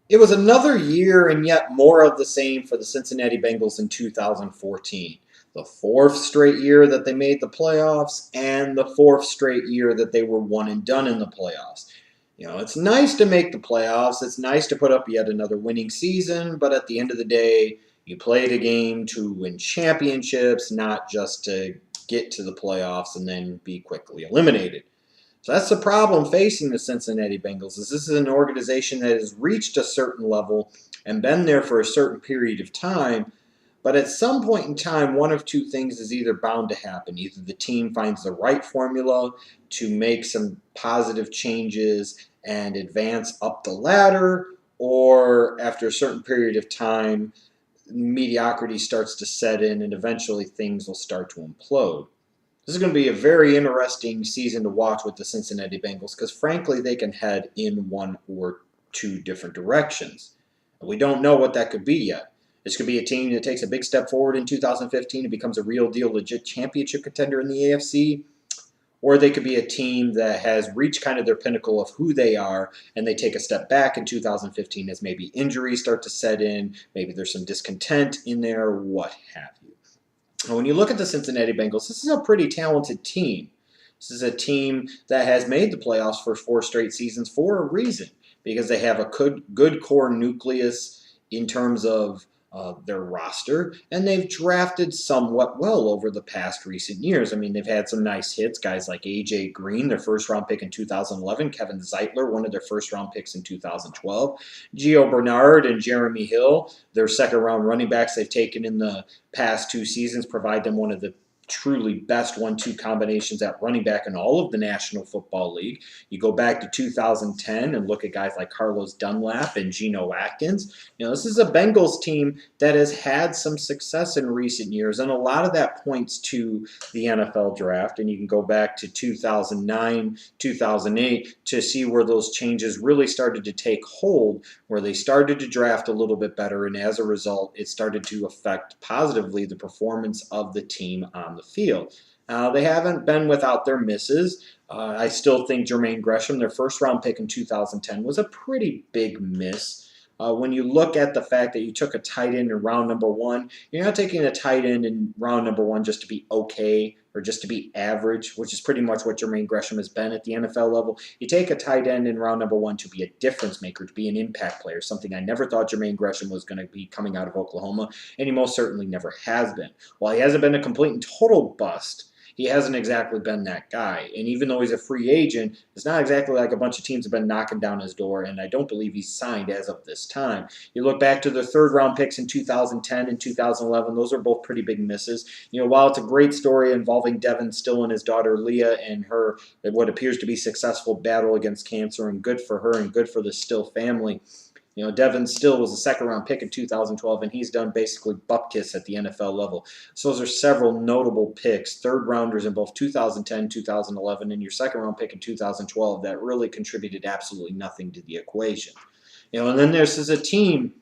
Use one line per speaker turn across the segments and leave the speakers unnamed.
It was another year and yet more of the same for the Cincinnati Bengals in 2014. The fourth straight year that they made the playoffs and the fourth straight year that they were one and done in the playoffs. It's nice to make the playoffs. It's nice to put up yet another winning season, but at the end of the day, you play the game to win championships, not just to get to the playoffs and then be quickly eliminated. So that's the problem facing the Cincinnati Bengals. Is this is an organization that has reached a certain level and been there for a certain period of time, but at some point in time, one of two things is either bound to happen. Either the team finds the right formula to make some positive changes and advance up the ladder, or after a certain period of time, mediocrity starts to set in and eventually things will start to implode. This is going to be a very interesting season to watch with the Cincinnati Bengals because, frankly, they can head in one or two different directions. We don't know what that could be yet. This could be a team that takes a big step forward in 2015 and becomes a real deal, legit championship contender in the AFC. Or they could be a team that has reached kind of their pinnacle of who they are and they take a step back in 2015 as maybe injuries start to set in, maybe there's some discontent in there, what have you. When you look at the Cincinnati Bengals, this is a pretty talented team. This is a team that has made the playoffs for four straight seasons for a reason, because they have a good core nucleus in terms of their roster, and they've drafted somewhat well over the past recent years. I mean, they've had some nice hits, guys like A.J. Green, their first-round pick in 2011, Kevin Zeitler, one of their first-round picks in 2012, Gio Bernard and Jeremy Hill, their second-round running backs they've taken in the past two seasons, provide them one of the truly best 1-2 combinations at running back in all of the National Football League. You go back to 2010 and look at guys like Carlos Dunlap and Geno Atkins. This is a Bengals team that has had some success in recent years, and a lot of that points to the NFL draft. And you can go back to 2009, 2008 to see where those changes really started to take hold, where they started to draft a little bit better, and as a result, it started to affect positively the performance of the team on the field. They haven't been without their misses. I still think Jermaine Gresham, their first-round pick in 2010, was a pretty big miss. When you look at the fact that you took a tight end in round number one, you're not taking a tight end in round number one just to be okay or just to be average, which is pretty much what Jermaine Gresham has been at the NFL level. You take a tight end in round number one to be a difference maker, to be an impact player, something I never thought Jermaine Gresham was going to be coming out of Oklahoma, and he most certainly never has been. While he hasn't been a complete and total bust, he hasn't exactly been that guy. And even though he's a free agent, it's not exactly like a bunch of teams have been knocking down his door, and I don't believe he's signed as of this time. You look back to the third-round picks in 2010 and 2011, those are both pretty big misses. While it's a great story involving Devin Still and his daughter Leah and her, what appears to be successful battle against cancer, and good for her and good for the Still family, Devin Still was a second-round pick in 2012, and he's done basically bupkis at the NFL level. So those are several notable picks, third-rounders in both 2010, 2011, and your second-round pick in 2012 that really contributed absolutely nothing to the equation. And then there's a team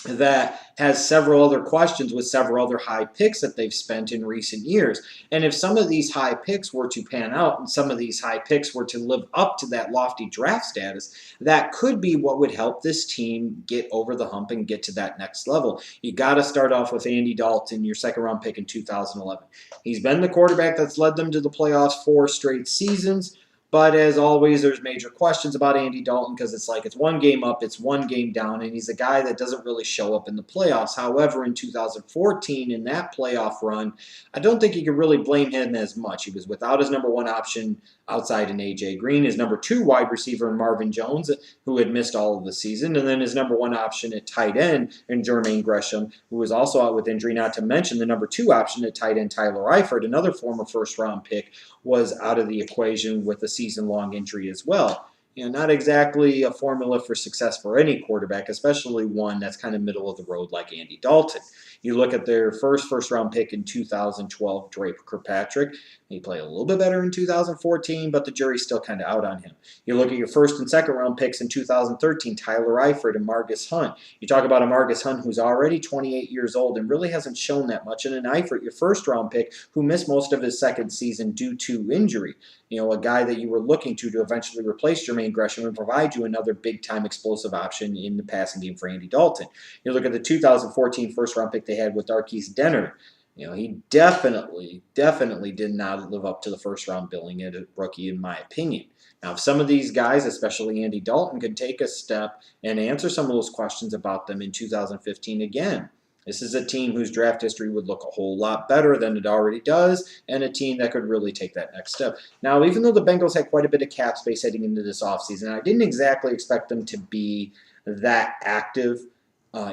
that has several other questions with several other high picks that they've spent in recent years. And if some of these high picks were to pan out and some of these high picks were to live up to that lofty draft status, that could be what would help this team get over the hump and get to that next level. You got to start off with Andy Dalton, your second-round pick in 2011. He's been the quarterback that's led them to the playoffs 4 straight seasons. But as always, there's major questions about Andy Dalton because it's one game up, it's one game down, and he's a guy that doesn't really show up in the playoffs. However, in 2014, in that playoff run, I don't think you can really blame him as much. He was without his number one option outside in A.J. Green, his number 2 wide receiver in Marvin Jones, who had missed all of the season, and then his number 1 option at tight end in Jermaine Gresham, who was also out with injury, not to mention the number 2 option at tight end Tyler Eifert, another former first-round pick, was out of the equation with a season-long injury as well. Not exactly a formula for success for any quarterback, especially one that's kind of middle of the road like Andy Dalton. You look at their first-round pick in 2012, Drake Kirkpatrick. He played a little bit better in 2014, but the jury's still kind of out on him. You look at your first and second-round picks in 2013, Tyler Eifert and Margus Hunt. You talk about a Margus Hunt who's already 28 years old and really hasn't shown that much, and an Eifert, your first-round pick, who missed most of his second season due to injury. A guy that you were looking to eventually replace Jermaine Ryan Gresham and provide you another big-time explosive option in the passing game for Andy Dalton. You look at the 2014 first-round pick they had with Darquise Dennard. He definitely did not live up to the first-round billing as a rookie, in my opinion. Now, if some of these guys, especially Andy Dalton, could take a step and answer some of those questions about them in 2015 again, this is a team whose draft history would look a whole lot better than it already does, and a team that could really take that next step. Now, even though the Bengals had quite a bit of cap space heading into this offseason, I didn't exactly expect them to be that active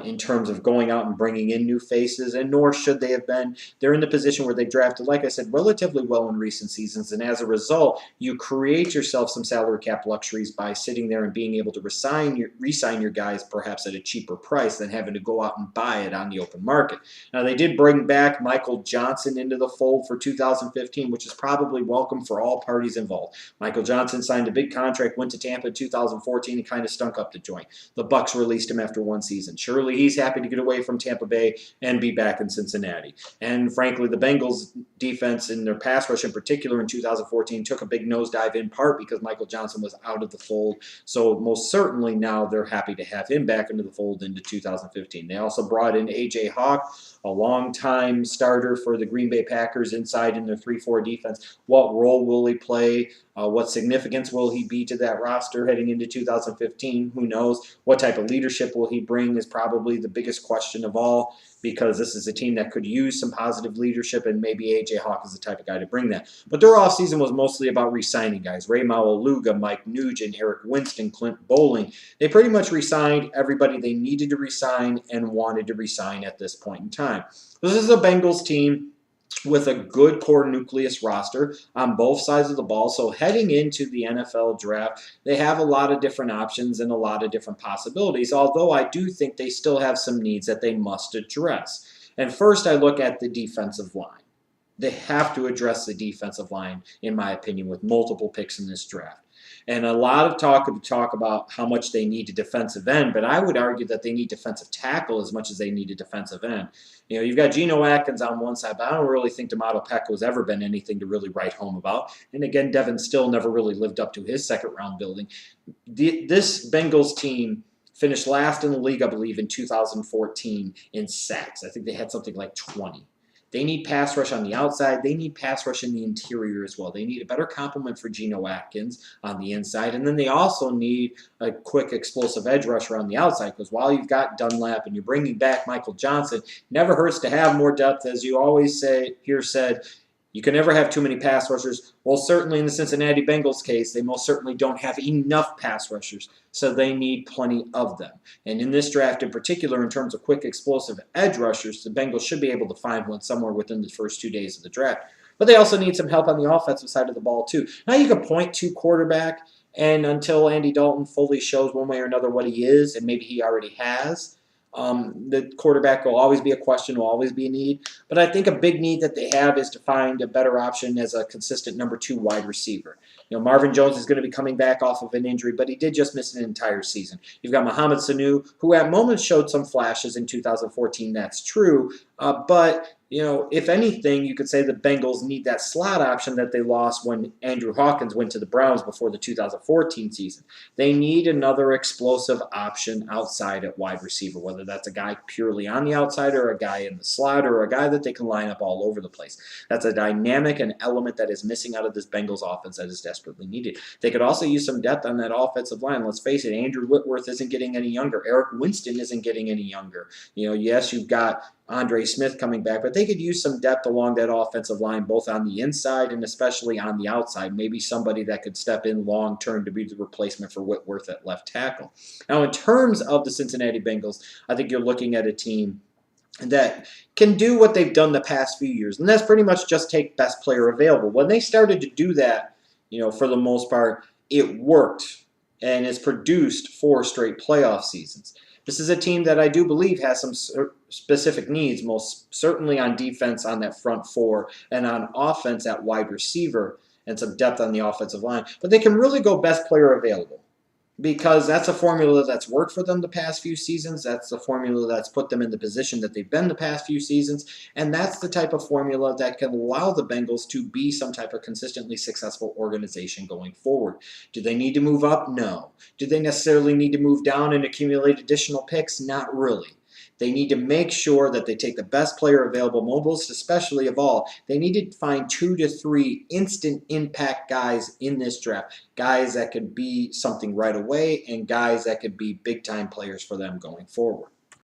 in terms of going out and bringing in new faces, and nor should they have been. They're in the position where they drafted, like I said, relatively well in recent seasons, and as a result, you create yourself some salary cap luxuries by sitting there and being able to re-sign your guys perhaps at a cheaper price than having to go out and buy it on the open market. Now, they did bring back Michael Johnson into the fold for 2015, which is probably welcome for all parties involved. Michael Johnson signed a big contract, went to Tampa in 2014, and kind of stunk up the joint. The Bucs released him after one season. Surely he's happy to get away from Tampa Bay and be back in Cincinnati. And frankly, the Bengals defense and their pass rush in particular in 2014 took a big nosedive in part because Michael Johnson was out of the fold. So most certainly now they're happy to have him back into the fold into 2015. They also brought in A.J. Hawk, a longtime starter for the Green Bay Packers inside in their 3-4 defense. What role will he play? What significance will he be to that roster heading into 2015? Who knows? What type of leadership will he bring is probably the biggest question of all, because this is a team that could use some positive leadership, and maybe A.J. Hawk is the type of guy to bring that. But their offseason was mostly about re-signing guys. Ray Maualuga, Mike Nugent, Eric Winston, Clint Bowling. They pretty much re-signed everybody they needed to re-sign and wanted to re-sign at this point in time. This is a Bengals team with a good core nucleus roster on both sides of the ball. So heading into the NFL draft, they have a lot of different options and a lot of different possibilities, although I do think they still have some needs that they must address. And first, I look at the defensive line. They have to address the defensive line, in my opinion, with multiple picks in this draft. And a lot of talk about how much they need a defensive end, but I would argue that they need defensive tackle as much as they need a defensive end. You've got Geno Atkins on one side, but I don't really think D'Amato Pecco's ever been anything to really write home about. And again, Devin Still never really lived up to his second-round building. This Bengals team finished last in the league, I believe, in 2014 in sacks. I think they had something like 20. They need pass rush on the outside. They need pass rush in the interior as well. They need a better complement for Geno Atkins on the inside. And then they also need a quick, explosive edge rusher on the outside, because while you've got Dunlap and you're bringing back Michael Johnson, it never hurts to have more depth. As you always said, you can never have too many pass rushers. Well, certainly in the Cincinnati Bengals case, they most certainly don't have enough pass rushers, so they need plenty of them. And in this draft in particular, in terms of quick, explosive edge rushers, the Bengals should be able to find one somewhere within the first 2 days of the draft. But they also need some help on the offensive side of the ball, too. Now, you can point to quarterback, and until Andy Dalton fully shows one way or another what he is, and maybe he already has, the quarterback will always be a question, will always be a need. But I think a big need that they have is to find a better option as a consistent number 2 wide receiver. Marvin Jones is going to be coming back off of an injury, but he did just miss an entire season. You've got Mohamed Sanu, who at moments showed some flashes in 2014. That's true. But if anything, you could say the Bengals need that slot option that they lost when Andrew Hawkins went to the Browns before the 2014 season. They need another explosive option outside at wide receiver, whether that's a guy purely on the outside or a guy in the slot or a guy that they can line up all over the place. That's a dynamic and element that is missing out of this Bengals offense that is desperately needed. They could also use some depth on that offensive line. Let's face it, Andrew Whitworth isn't getting any younger. Eric Winston isn't getting any younger. Yes, you've got Andre Smith coming back, but they could use some depth along that offensive line, both on the inside and especially on the outside. Maybe somebody that could step in long-term to be the replacement for Whitworth at left tackle. Now, in terms of the Cincinnati Bengals, I think you're looking at a team that can do what they've done the past few years, and that's pretty much just take best player available. When they started to do that, for the most part, it worked, and it's produced 4 straight playoff seasons. This is a team that I do believe has some specific needs, most certainly on defense on that front 4 and on offense at wide receiver and some depth on the offensive line. But they can really go best player available. because that's a formula that's worked for them the past few seasons. That's the formula that's put them in the position that they've been the past few seasons. And that's the type of formula that can allow the Bengals to be some type of consistently successful organization going forward. Do they need to move up? No. Do they necessarily need to move down and accumulate additional picks? Not really. They need to make sure that they take the best player available, most especially of all. They need to find 2 to 3 instant impact guys in this draft. Guys that could be something right away and guys that could be big time players for them going forward.